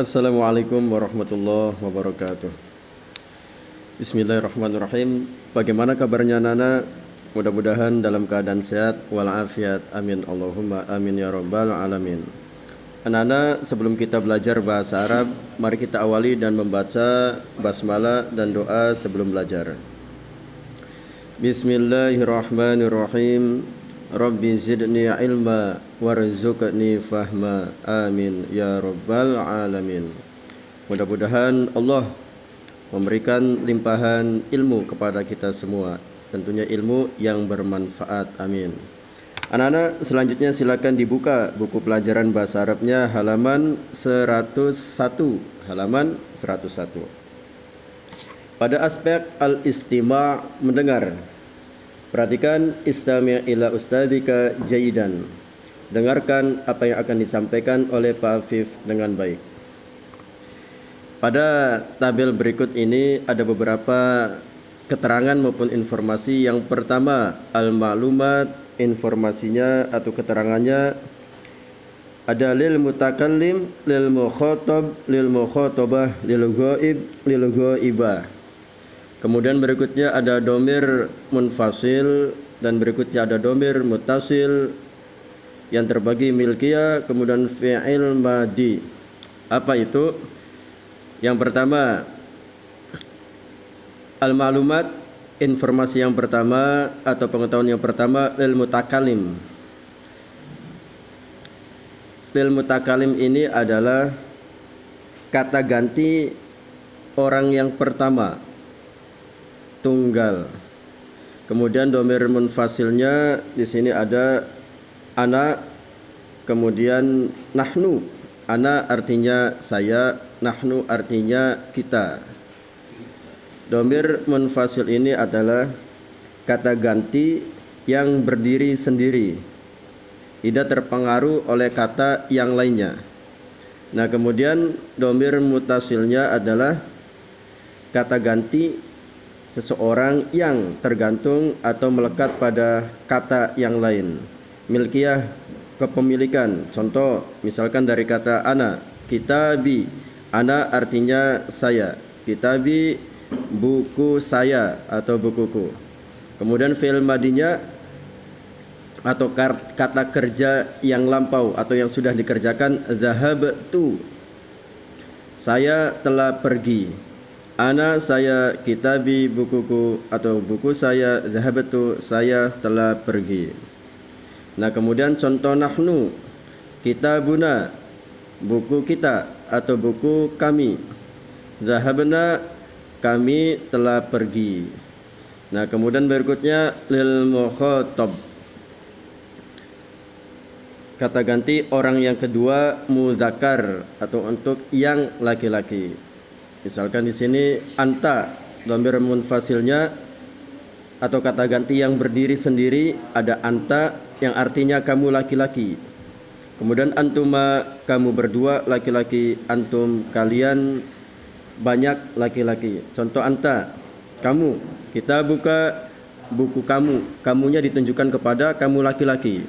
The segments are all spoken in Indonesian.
Assalamualaikum warahmatullahi wabarakatuh. Bismillahirrahmanirrahim. Bagaimana kabarnya Nana? Mudah-mudahan dalam keadaan sehat walafiat. Amin Allahumma amin ya rabbal alamin. Anak-anak, sebelum kita belajar bahasa Arab, mari kita awali dan membaca basmalah dan doa sebelum belajar. Bismillahirrahmanirrahim. Rabbi zidni ilma warzuqni fahma. Amin ya rabbal alamin. Mudah-mudahan Allah memberikan limpahan ilmu kepada kita semua, tentunya ilmu yang bermanfaat. Amin. Anak-anak, selanjutnya silakan dibuka buku pelajaran bahasa Arabnya halaman 101. Halaman 101. Pada aspek al-istima' mendengar, perhatikan istami' ila ustadzika jayidan. Dengarkan apa yang akan disampaikan oleh Pak Afif dengan baik. Pada tabel berikut ini ada beberapa keterangan maupun informasi. Yang pertama, al-ma'lumat, informasinya atau keterangannya ada lil mutakallim, lil mukhatab, lil mukhatabah, lil ghaib, lil ghaibah. Kemudian berikutnya ada domir munfasil dan berikutnya ada domir mutasil yang terbagi milkiyah, kemudian fi'il madi. Apa itu? Yang pertama, al-ma'lumat, informasi yang pertama atau pengetahuan yang pertama, lil mutakalim. Lil mutakalim ini adalah kata ganti orang yang pertama, tunggal. Kemudian domir munfasilnya di sini ada ana, kemudian nahnu. Ana artinya saya, nahnu artinya kita. Domir munfasil ini adalah kata ganti yang berdiri sendiri, tidak terpengaruh oleh kata yang lainnya. Nah, kemudian domir mutasilnya adalah kata ganti seseorang yang tergantung atau melekat pada kata yang lain. Milkiyah, kepemilikan. Contoh, misalkan dari kata ana, kitabi. Ana artinya saya, kitabi buku saya atau bukuku. Kemudian fi'il madinya atau kata kerja yang lampau atau yang sudah dikerjakan, zahabtu, saya telah pergi. Ana saya, kitabi bukuku atau buku saya, zahabtu saya telah pergi. Nah, kemudian contoh nahnu, kitabuna, buku kita atau buku kami. Zahabna, kami telah pergi. Nah, kemudian berikutnya lil mukhatab, kata ganti orang yang kedua, muzakkar atau untuk yang laki-laki. Misalkan di sini anta, dhamir munfasilnya atau kata ganti yang berdiri sendiri ada anta yang artinya kamu laki-laki. Kemudian antuma, kamu berdua laki-laki, antum kalian banyak laki-laki. Contoh anta, kamu. Kita buka buku kamu, kamunya ditunjukkan kepada kamu laki-laki.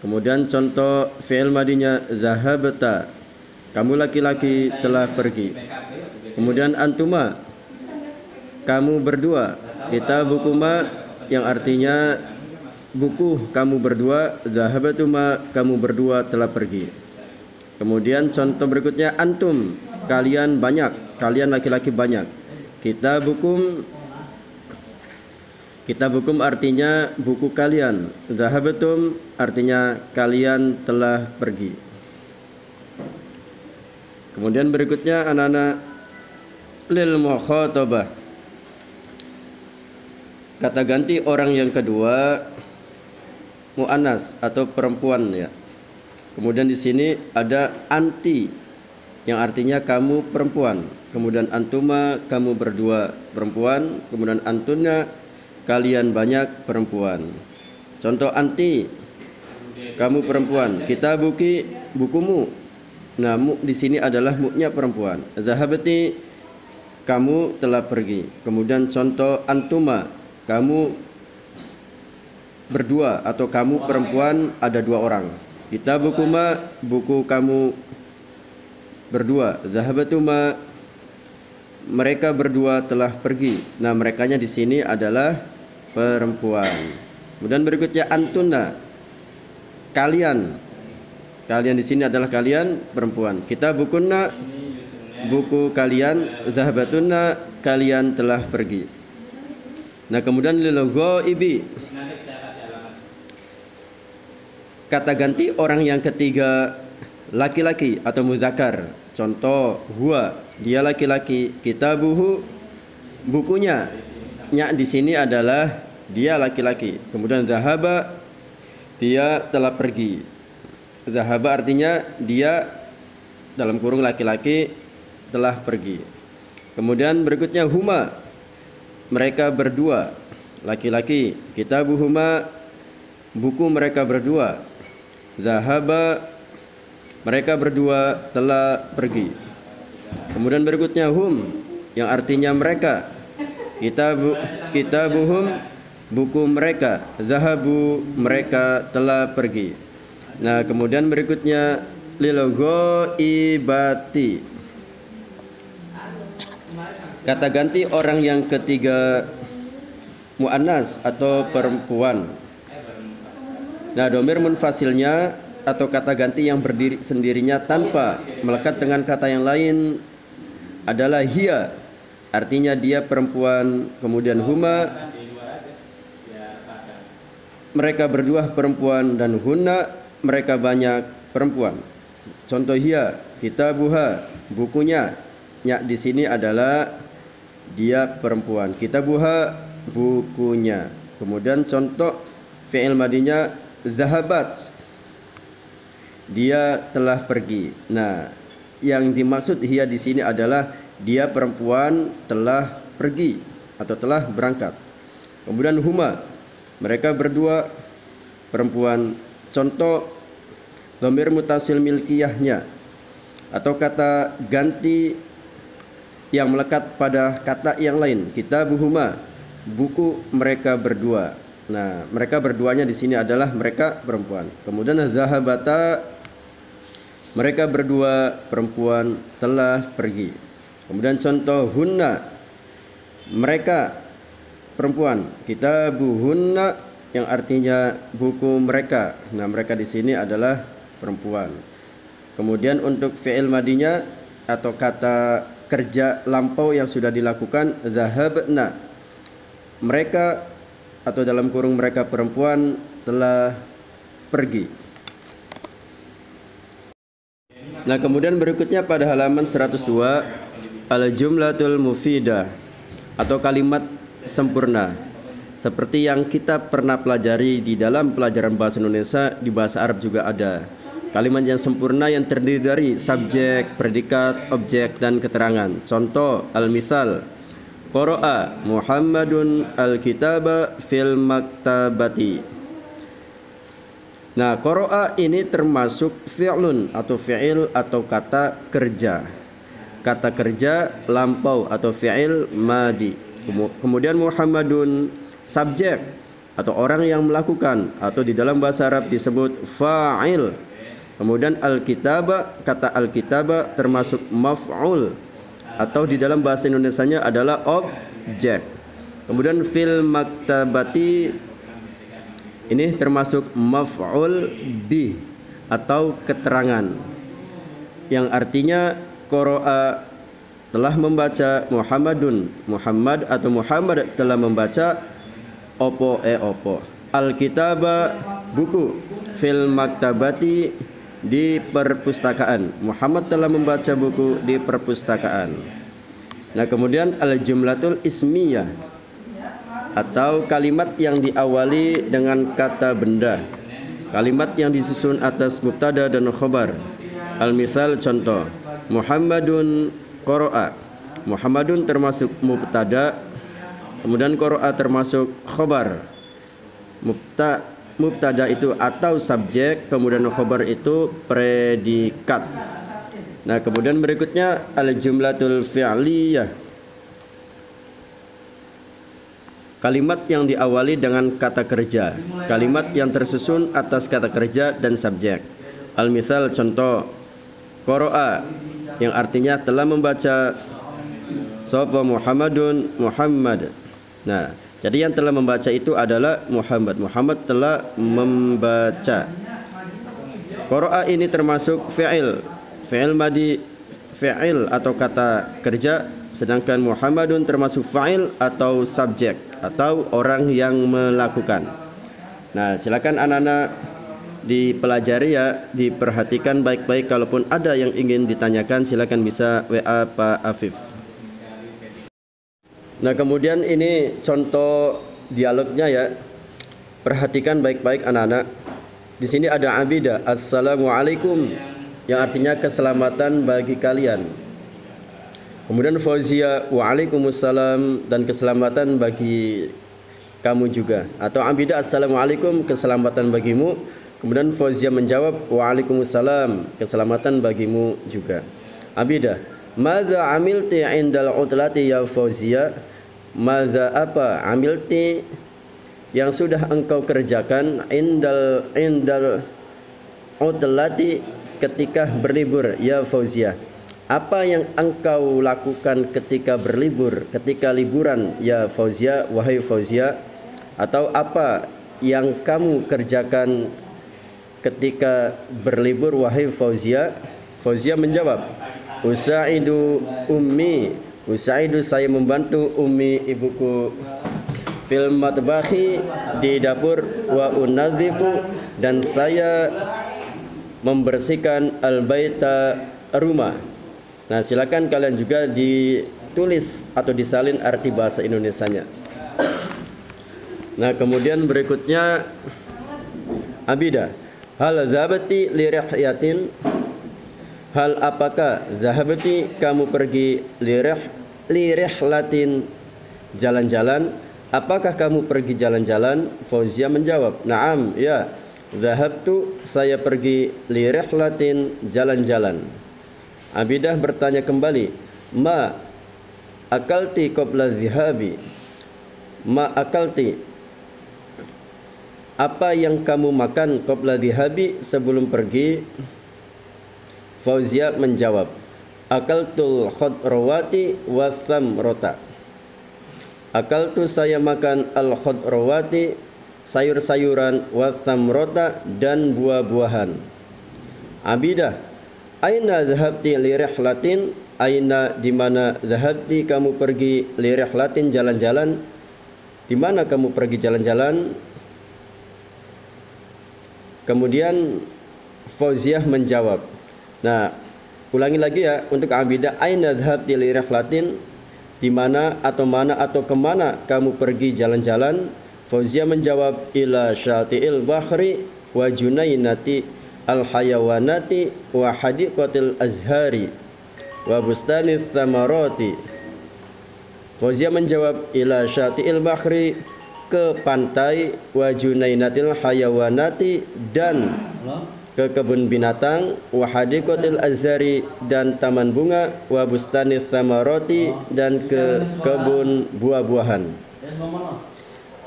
Kemudian contoh fi'il madinya zahabta, kamu laki-laki telah pergi. Kemudian antuma, kamu berdua. Kita bukuma yang artinya buku kamu berdua, zahabatuma, kamu berdua telah pergi. Kemudian contoh berikutnya antum, kalian banyak, kalian laki-laki banyak. Kita bukum artinya buku kalian, zahabatum artinya kalian telah pergi. Kemudian berikutnya anak-anak, lil mukhatabah, kata ganti orang yang kedua, muannas atau perempuan ya. Kemudian di sini ada anti yang artinya kamu perempuan. Kemudian antuma, kamu berdua perempuan. Kemudian antunna, kalian banyak perempuan. Contoh anti, kamu perempuan. Kita bukumu. Nah, mu di sini adalah mu'nya perempuan. Zahabati, kamu telah pergi. Kemudian contoh antuma, kamu berdua atau kamu perempuan ada dua orang. Kita bukuma, buku kamu berdua. Zahabatuma, mereka berdua telah pergi. Nah, merekanya di sini adalah perempuan. Kemudian berikutnya antuna, kalian. Kalian di sini adalah kalian perempuan. Kitabukunna, buku kalian. Zahabatunna, kalian telah pergi. Nah, kemudian lil ghaibi, kata ganti orang yang ketiga laki-laki atau muzakkar. Contoh huwa, dia laki-laki. Kitabuhu, bukunya. Nya di sini adalah dia laki-laki. Kemudian zahaba, dia telah pergi. Zahaba artinya dia dalam kurung laki-laki telah pergi. Kemudian berikutnya huma, mereka berdua laki-laki. Kitabuhuma, buku mereka berdua. Zahaba, mereka berdua telah pergi. Kemudian berikutnya hum, yang artinya mereka. Kitabuhum, buku mereka. Zahabu, mereka telah pergi. Nah, kemudian berikutnya lil ghaibati, kata ganti orang yang ketiga muannas atau perempuan. Nah, domir munfasilnya atau kata ganti yang berdiri sendirinya tanpa melekat dengan kata yang lain adalah hiya, artinya dia perempuan. Kemudian huma, mereka berdua perempuan. Dan hunna, mereka banyak perempuan. Contoh hiya, kitabuha, bukunya. Nya di sini adalah dia perempuan. Kitabuha, bukunya. Kemudian contoh fi'il madinya zahabat, dia telah pergi. Nah, yang dimaksud hiya di sini adalah dia perempuan telah pergi atau telah berangkat. Kemudian huma, mereka berdua perempuan. Contoh dhamir mutasil milkiyahnya atau kata ganti yang melekat pada kata yang lain. Kitabuhuma, buku mereka berdua. Nah, mereka berduanya di sini adalah mereka perempuan. Kemudian zahabata, mereka berdua perempuan telah pergi. Kemudian contoh hunna, mereka perempuan. Kitabuhunna, yang artinya buku mereka. Nah, mereka di sini adalah perempuan. Kemudian untuk fi'il madinya atau kata kerja lampau yang sudah dilakukan, zahabna, mereka atau dalam kurung mereka perempuan telah pergi. Nah, kemudian berikutnya pada halaman 102 al-jumlatul mufidah atau kalimat sempurna. Seperti yang kita pernah pelajari di dalam pelajaran bahasa Indonesia, di bahasa Arab juga ada. Kalimat yang sempurna yang terdiri dari subjek, predikat, objek, dan keterangan. Contoh al-mithal, qara'a Muhammadun al-kitaba fil maktabati. Nah, qara'a ini termasuk fi'lun atau fi'il atau kata kerja. Kata kerja lampau atau fi'il madi. Kemudian Muhammadun subjek atau orang yang melakukan atau di dalam bahasa Arab disebut fa'il. Kemudian al-kitaba, kata al-kitaba termasuk maf'ul atau di dalam bahasa Indonesianya adalah objek. Kemudian fil maktabati ini termasuk maf'ul bi atau keterangan yang artinya qara'a telah membaca, Muhammadun Muhammad atau Muhammad telah membaca, opo opo. Al-kitaba buku, fil maktabati di perpustakaan. Muhammad telah membaca buku di perpustakaan. Nah, kemudian al-jumlatul ismiyah atau kalimat yang diawali dengan kata benda. Kalimat yang disusun atas mubtada dan khobar. Al-mithal contoh, Muhammadun qara'a. Muhammadun termasuk mubtada, kemudian qara'a termasuk khobar. Mubtada itu atau subjek, kemudian khobar itu predikat. Nah, kemudian berikutnya al-jumlatul fi'liyah. Kalimat yang diawali dengan kata kerja. Kalimat yang tersusun atas kata kerja dan subjek. Al-mithal contoh, qara'a yang artinya telah membaca sapa Muhammadun Muhammad. Nah, jadi yang telah membaca itu adalah Muhammad. Muhammad telah membaca. Qara'a ini termasuk fi'il madi, fi'il atau kata kerja, sedangkan Muhammadun termasuk fa'il atau subjek atau orang yang melakukan. Nah, silakan anak-anak dipelajari ya, diperhatikan baik-baik. Kalaupun ada yang ingin ditanyakan, silakan bisa WA Pak Afif. Nah, kemudian ini contoh dialognya ya. Perhatikan baik-baik anak-anak. Di sini ada abidah, assalamualaikum, yang artinya keselamatan bagi kalian. Kemudian Fauzia, waalaikumsalam, dan keselamatan bagi kamu juga. Atau abidah, assalamualaikum, keselamatan bagimu. Kemudian Fauzia menjawab, waalaikumsalam, keselamatan bagimu juga. Abidah, madza amilti indal utlati ya Fauzia? Madza apa amilti yang sudah engkau kerjakan indal utlati ketika berlibur ya Fauzia? Apa yang engkau lakukan ketika berlibur, ketika liburan ya Fauzia, wahai Fauzia? Atau apa yang kamu kerjakan ketika berlibur wahai Fauzia? Fauzia menjawab, usaidu ummi, usaidu saya membantu ummi ibuku, fil matbahi di dapur, wa unadzifu dan saya membersihkan al baita rumah. Nah, silakan kalian juga ditulis atau disalin arti bahasa Indonesianya. Nah, kemudian berikutnya abidah, hal zahabati li rihyatin, hal apakah zahabati kamu pergi li rihlatin jalan-jalan, apakah kamu pergi jalan-jalan? Fauzia menjawab, na'am, ya, zahabtu saya pergi li rihlatin jalan-jalan. Abidah bertanya kembali, ma akalti qabla zihabi, ma akalti apa yang kamu makan qabla zihabi sebelum pergi? Fauzia menjawab, akaltul khadrawati wa thamrota. Akaltu saya makan al khadrawati sayur-sayuran, wa thamrota dan buah-buahan. Abidah, aina zahabti li rihlatin, aina di mana zahabti kamu pergi li rihlatin jalan-jalan, di mana kamu pergi jalan-jalan? Kemudian Fauziah menjawab. Nah, ulangi lagi ya untuk abidah, aina zahabti li rihlatin, di mana atau mana atau kemana kamu pergi jalan-jalan? Fauziah menjawab, ila syati'il bahri wa junainati al-hayawanati wa hadiqatil azhari wa bustanith thamarati. Fauzia menjawab, ila syati'il bahri, ke pantai, wa junainatil hayawanati dan ke kebun binatang, wa hadiqatil azhari dan taman bunga, wa bustanith thamarati dan ke kebun buah-buahan.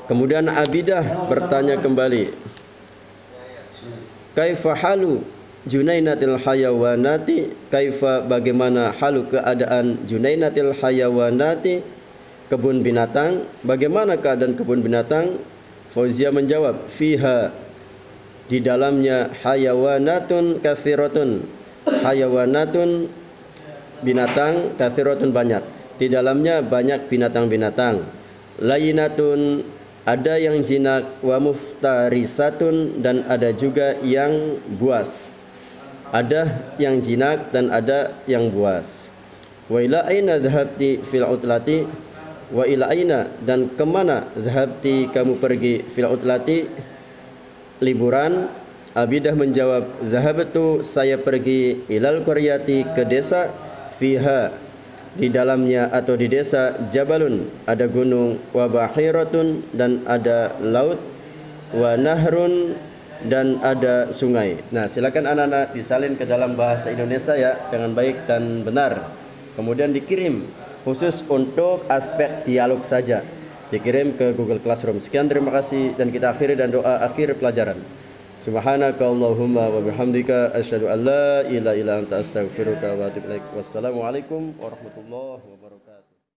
Kemudian abidah bertanya kembali, kaifa halu junainatil hayawanati, kaifa bagaimana halu keadaan junainatil hayawanati, kebun binatang, bagaimana keadaan kebun binatang? Fauzia menjawab, fiha, di dalamnya hayawanatun katsiratun, hayawanatun binatang, katsiratun banyak, di dalamnya banyak binatang-binatang, layinatun ada yang jinak, wa muftarisatun dan ada juga yang buas. Ada yang jinak dan ada yang buas. Wa ila aina dhahabti fil utlati, wa ila aina dan kemana dhahabti kamu pergi fil utlati liburan? Abidah menjawab, dhahabtu saya pergi ilal qaryati ke desa, fiha di dalamnya atau di desa jabalun ada gunung, wa bahiratun dan ada laut, wa nahrun dan ada sungai. Nah, silakan anak-anak disalin ke dalam bahasa Indonesia ya dengan baik dan benar. Kemudian dikirim khusus untuk aspek dialog saja. Dikirim ke Google Classroom. Sekian, terima kasih dan kita akhiri dan doa akhir pelajaran. Subhanakallahumma wa bihamdika asyhadu an la ilaha illa anta astaghfiruka wa atubu ilaik. Wassalamualaikum warahmatullahi wabarakatuh.